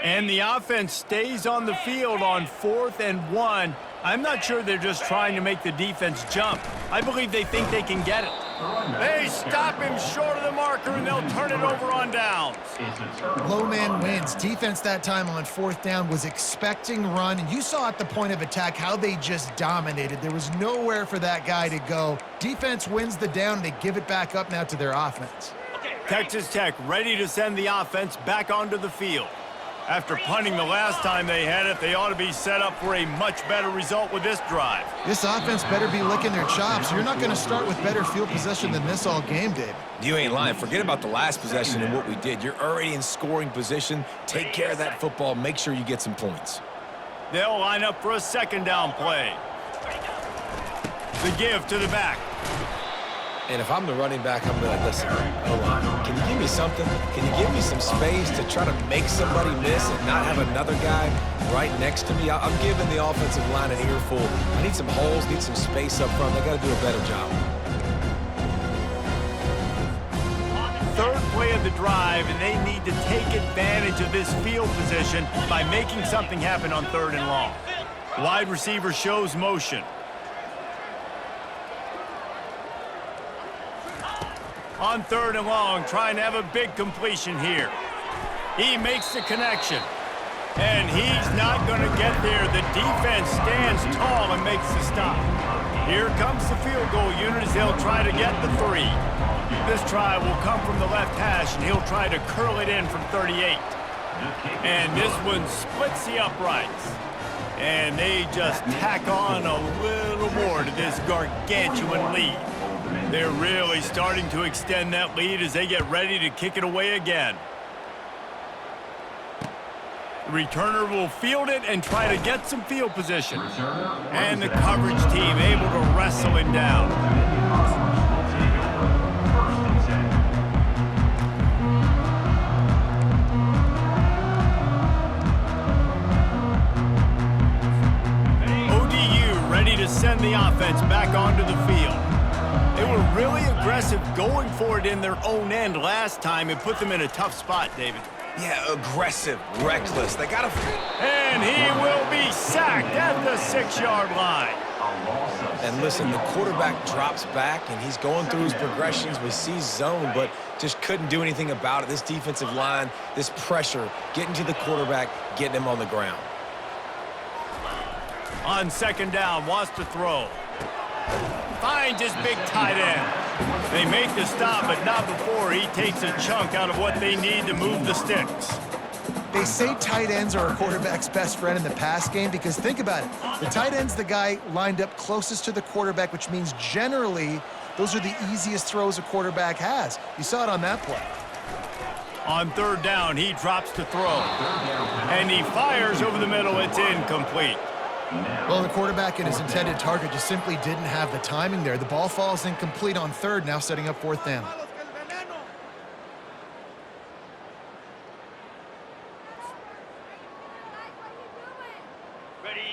And the offense stays on the field on 4th and 1. I'm not sure they're just trying to make the defense jump. I believe they think they can get it. They stop him short of the marker, and they'll turn it over on downs. Low man wins. Defense that time on 4th down was expecting run, and you saw at the point of attack how they just dominated. There was nowhere for that guy to go. Defense wins the down, and they give it back up now to their offense. Texas Tech ready to send the offense back onto the field. After punting the last time they had it, they ought to be set up for a much better result with this drive. This offense better be licking their chops. You're not going to start with better field possession than this all game, David. You ain't lying. Forget about the last possession and what we did. You're already in scoring position. Take care of that football. Make sure you get some points. They'll line up for a second down play. The give to the back. And if I'm the running back, I'm going to listen. Hold on. Can you give me something? Can you give me some space to try to make somebody miss and not have another guy right next to me? I'm giving the offensive line an earful. I need some holes, need some space up front. They got to do a better job. Third play of the drive, and they need to take advantage of this field position by making something happen on 3rd and long. Wide receiver shows motion. On 3rd and long, trying to have a big completion here. He makes the connection. And he's not going to get there. The defense stands tall and makes the stop. Here comes the field goal unit as they'll try to get the 3. This try will come from the left hash, and he'll try to curl it in from 38. And this one splits the uprights. And they just tack on a little more to this gargantuan lead. They're really starting to extend that lead as they get ready to kick it away again. The returner will field it and try to get some field position. And the coverage team able to wrestle it down. ODU ready to send the offense back onto the field. They were really aggressive going for it in their own end last time and put them in a tough spot, David. Yeah, aggressive, reckless. They got to... And he will be sacked at the 6-yard line. And listen, the quarterback drops back, and he's going through his progressions. We see zone, but just couldn't do anything about it. This defensive line, this pressure, getting to the quarterback, getting him on the ground. On 2nd down, wants to throw. Finds his big tight end. They make the stop, but not before he takes a chunk out of what they need to move the sticks. They say tight ends are a quarterback's best friend in the pass game because think about it. The tight end's the guy lined up closest to the quarterback, which means generally those are the easiest throws a quarterback has. You saw it on that play. On 3rd down, he drops to throw. And he fires over the middle. It's incomplete. Well, the quarterback and his intended target just simply didn't have the timing there. The ball falls incomplete on 3rd, now setting up 4th down.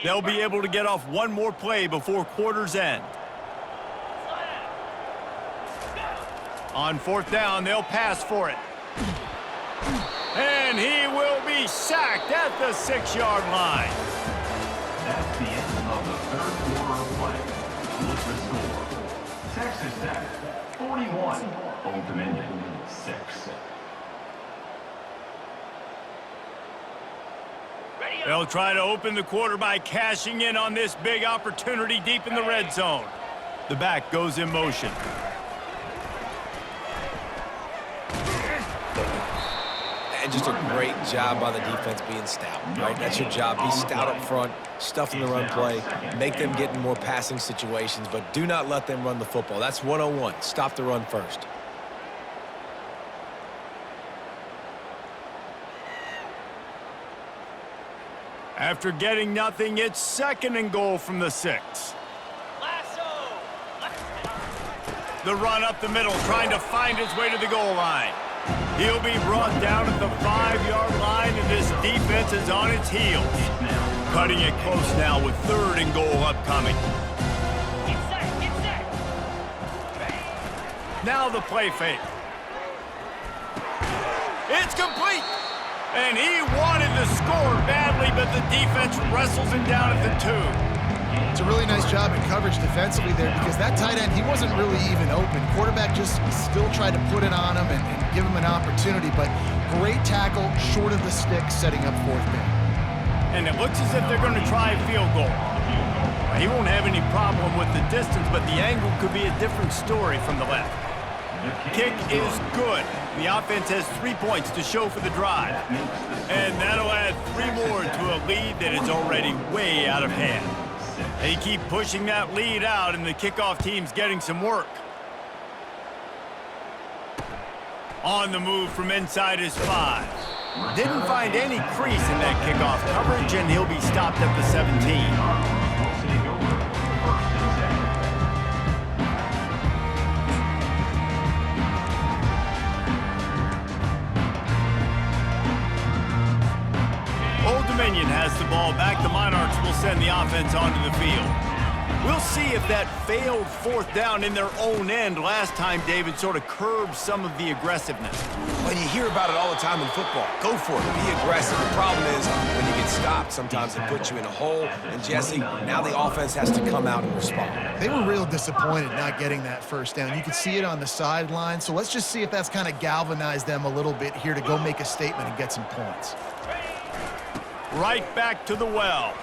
They'll be able to get off one more play before quarter's end. On 4th down, they'll pass for it. And he will be sacked at the 6-yard line. That's the end of the 3rd quarter of play. Look the score. Texas Tech, 41. Old Dominion, 6. They'll try to open the quarter by cashing in on this big opportunity deep in the red zone. The back goes in motion. And just a great job by the defense being stout, right? That's your job. Be stout up front, stuff in the run play, make them get in more passing situations, but do not let them run the football. That's 101. Stop the run first. After getting nothing, it's 2nd and goal from the 6. The run up the middle, trying to find his way to the goal line. He'll be brought down at the 5-yard line, and this defense is on its heels. Cutting it close now with 3rd and goal upcoming. Now the play fake. It's complete. And he wanted to score badly, but the defense wrestles him down at the 2. It's a really nice job in coverage defensively there because that tight end, he wasn't really even open. Quarterback just still tried to put it on him and give him an opportunity, but great tackle short of the stick, setting up 4th down. And it looks as if they're going to try a field goal. He won't have any problem with the distance, but the angle could be a different story from the left. Kick is good. The offense has 3 points to show for the drive. And that'll add 3 more to a lead that is already way out of hand. They keep pushing that lead out, and the kickoff team's getting some work. On the move from inside his 5. Didn't find any crease in that kickoff coverage, and he'll be stopped at the 17. Old Dominion has the ball back. The Monarchs will send the offense onto the field. We'll see if that failed 4th down in their own end last time, David, sort of curbed some of the aggressiveness. When you hear about it all the time in football, go for it, be aggressive. The problem is when you get stopped, sometimes it puts you in a hole. And Jesse, now the offense has to come out and respond. They were real disappointed not getting that 1st down. You could see it on the sideline. So let's just see if that's kind of galvanized them a little bit here to go make a statement and get some points. Right back to the well.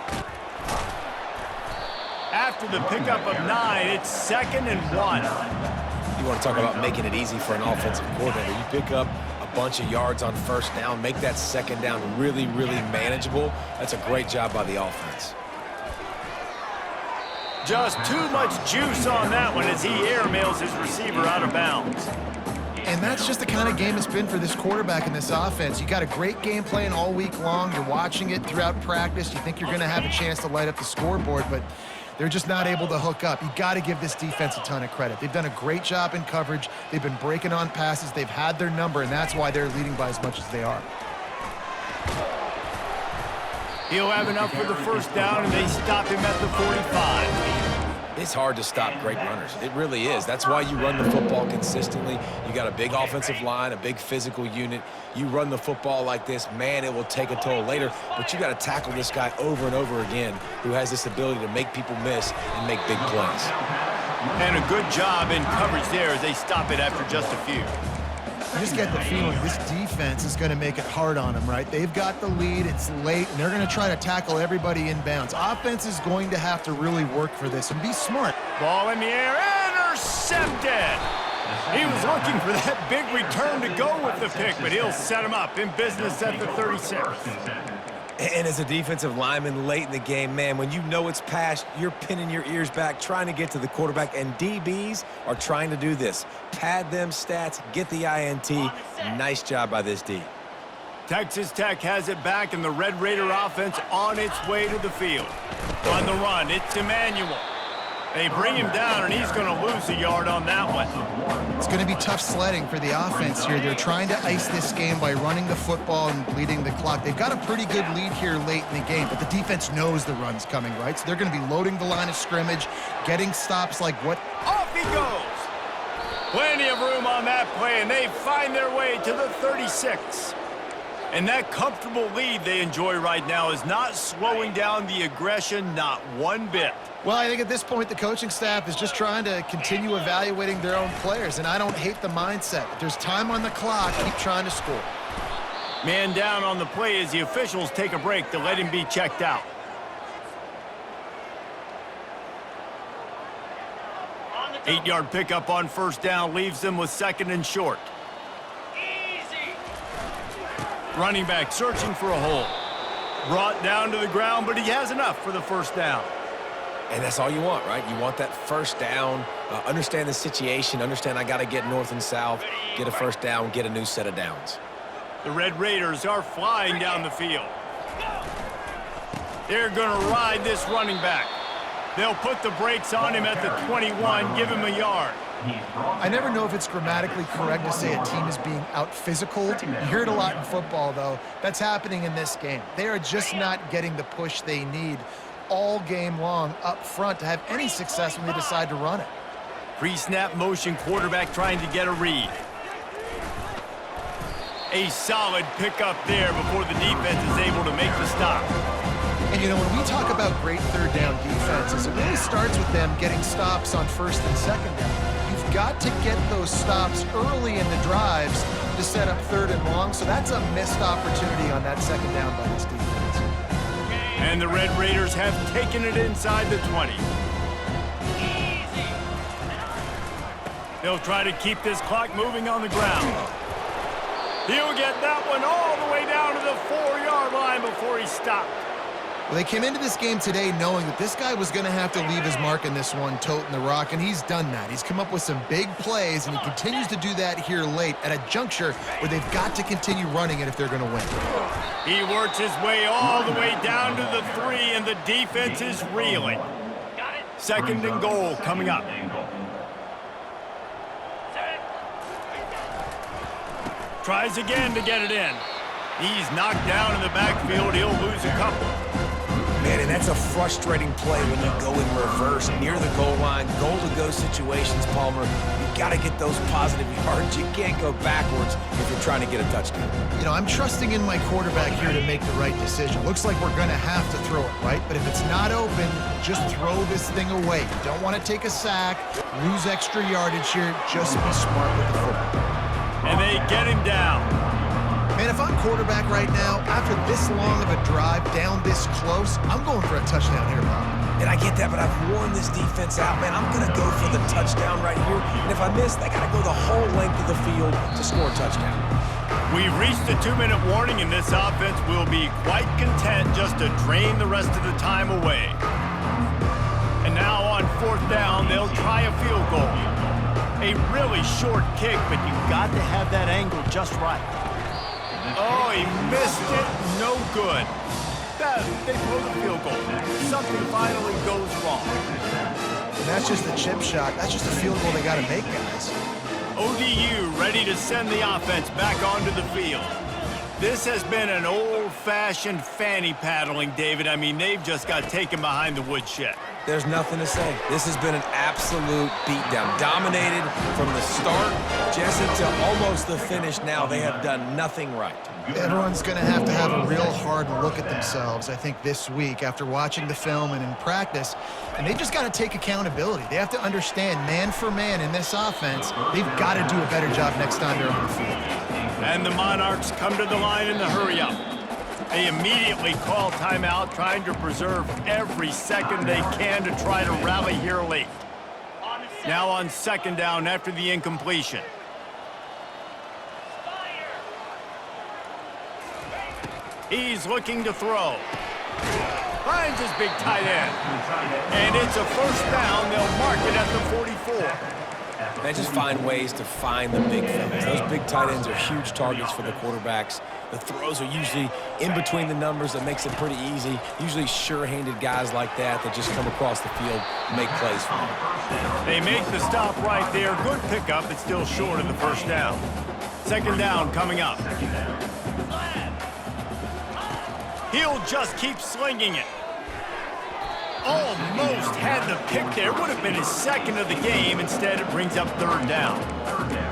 After the pickup of 9, it's 2nd and 1. You want to talk about making it easy for an offensive coordinator. You pick up a bunch of yards on 1st down, make that 2nd down really, really manageable. That's a great job by the offense. Just too much juice on that one as he airmails his receiver out of bounds. And that's just the kind of game it's been for this quarterback in this offense. You got a great game plan all week long. You're watching it throughout practice. You think you're going to have a chance to light up the scoreboard, but they're just not able to hook up. You got to give this defense a ton of credit. They've done a great job in coverage. They've been breaking on passes. They've had their number, and that's why they're leading by as much as they are. He'll have enough for the 1st down, and they stop him at the 45. It's hard to stop great runners. It really is. That's why you run the football consistently. You got a big offensive line, a big physical unit. You run the football like this, man, it will take a toll later. But you got to tackle this guy over and over again who has this ability to make people miss and make big plays. And a good job in coverage there as they stop it after just a few. I just get the feeling this defense is going to make it hard on them, right? They've got the lead, it's late, and they're going to try to tackle everybody inbounds. Offense is going to have to really work for this and be smart. Ball in the air, intercepted! He was looking for that big return to go with the pick, but he'll set him up in business at the 36. And as a defensive lineman late in the game, man, when you know it's past, you're pinning your ears back, trying to get to the quarterback, and DBs are trying to do this. Pad them stats, get the INT. Nice job by this D. Texas Tech has it back, and the Red Raider offense on its way to the field. On the run, it's Emmanuel. They bring him down, and he's going to lose a yard on that one. It's going to be tough sledding for the offense here. They're trying to ice this game by running the football and bleeding the clock. They've got a pretty good lead here late in the game, but the defense knows the run's coming, right? So they're going to be loading the line of scrimmage, getting stops like what? Off he goes! Plenty of room on that play, and they find their way to the 36. And that comfortable lead they enjoy right now is not slowing down the aggression, not one bit. Well, I think at this point, the coaching staff is just trying to continue evaluating their own players, and I don't hate the mindset. If there's time on the clock, keep trying to score. Man down on the play as the officials take a break to let him be checked out. Eight-yard pickup on 1st down leaves them with 2nd and short. Running back searching for a hole. Brought down to the ground, but he has enough for the 1st down. And that's all you want, right? You want that 1st down, understand the situation, understand I got to get north and south, get a 1st down, get a new set of downs. The Red Raiders are flying down the field. They're going to ride this running back. They'll put the brakes on him at the 21, give him a yard. I never know if it's grammatically correct to say a team is being out-physicaled. You hear it a lot in football, though. That's happening in this game. They are just not getting the push they need all game long up front to have any success when they decide to run it. Pre-snap motion quarterback trying to get a read. A solid pickup there before the defense is able to make the stop. And, you know, when we talk about great 3rd down defenses, it really starts with them getting stops on 1st and 2nd down. You've got to get those stops early in the drives to set up 3rd and long, so that's a missed opportunity on that 2nd down by this defense. And the Red Raiders have taken it inside the 20. They'll try to keep this clock moving on the ground. He'll get that one all the way down to the 4-yard line before he stopped. Well, they came into this game today knowing that this guy was going to have to leave his mark in this one, toting the rock, and he's done that. He's come up with some big plays, and he continues to do that here late at a juncture where they've got to continue running it if they're going to win. He works his way all the way down to the 3, and the defense is reeling. Second and goal coming up. Tries again to get it in. He's knocked down in the backfield. He'll lose a couple. Man, and that's a frustrating play when you go in reverse near the goal line, goal-to-go situations, Palmer. You got to get those positive yards. You can't go backwards if you're trying to get a touchdown. You know, I'm trusting in my quarterback here to make the right decision. Looks like we're going to have to throw it, right? But if it's not open, just throw this thing away. You don't want to take a sack, lose extra yardage here. Just be smart with the football. And they get him down. Man, if I'm quarterback right now, after this long of a drive down this close, I'm going for a touchdown here, Bob. And I get that, but I've worn this defense out, man. I'm going to go for the touchdown right here. And if I miss, they got to go the whole length of the field to score a touchdown. We've reached the 2-minute warning, and this offense will be quite content just to drain the rest of the time away. And now on 4th down, they'll try a field goal. A really short kick, but you've got to have that angle just right. Oh, he missed it. No good. They blow the field goal. Something finally goes wrong. And that's just a chip shot. That's just a field goal they got to make, guys. ODU ready to send the offense back onto the field. This has been an old-fashioned fanny paddling, David. I mean, they've just got taken behind the woodshed. There's nothing to say. This has been an absolute beatdown. Dominated from the start, Jesse, to almost the finish now. They have done nothing right. Everyone's going to have a real hard look at themselves, I think, this week after watching the film and in practice. And they've just got to take accountability. They have to understand, man for man in this offense, they've got to do a better job next time they're on the field. And the Monarchs come to the line in the hurry-up. They immediately call timeout, trying to preserve every second they can to try to rally here late. Now on 2nd down after the incompletion. He's looking to throw. Finds his big tight end. And it's a 1st down. They'll mark it at the 44. They just find ways to find the big fellas. Those big tight ends are huge targets for the quarterbacks. The throws are usually in between the numbers. That makes it pretty easy. Usually sure-handed guys like that just come across the field and make plays for them. They make the stop right there. Good pickup, but still short of the 1st down. 2nd down coming up. He'll just keep slinging it. Almost had the pick there. Would have been his 2nd of the game. Instead, it brings up 3rd down.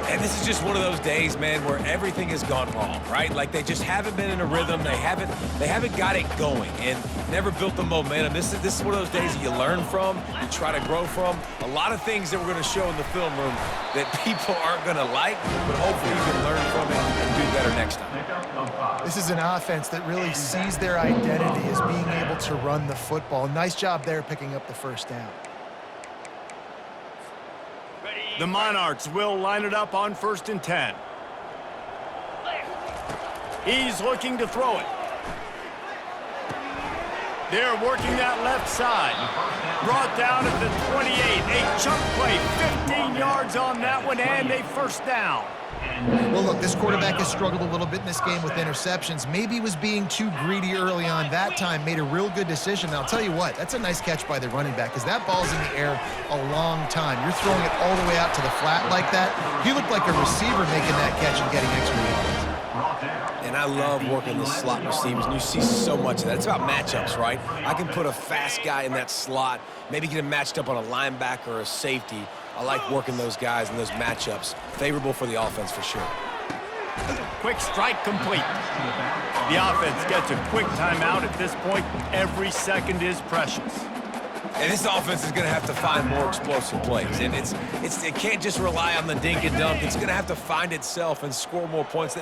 And this is just one of those days, man, where everything has gone wrong, right? Like they just haven't been in a rhythm. They haven't got it going and never built the momentum. This is one of those days that you learn from, you try to grow from. A lot of things that we're going to show in the film room that people aren't going to like, but hopefully you can learn from it and do better next time. This is an offense that really sees their identity as being able to run the football. Nice job there picking up the 1st down. The Monarchs will line it up on 1st and 10. He's looking to throw it. They're working that left side. Brought down at the 28. A chunk play, 15 yards on that one, and a 1st down. Well, look, this quarterback has struggled a little bit in this game with interceptions. Maybe he was being too greedy early on. That time made a real good decision. And I'll tell you what, that's a nice catch by the running back because that ball's in the air a long time. You're throwing it all the way out to the flat like that. He looked like a receiver making that catch and getting extra yards. And I love working the slot receivers, and you see so much of that. It's about matchups, right? I can put a fast guy in that slot, maybe get him matched up on a linebacker or a safety. I like working those guys in those matchups. Favorable for the offense for sure. Quick strike complete. The offense gets a quick timeout at this point. Every second is precious. And this offense is going to have to find more explosive plays. And it can't just rely on the dink and dunk. It's going to have to find itself and score more points.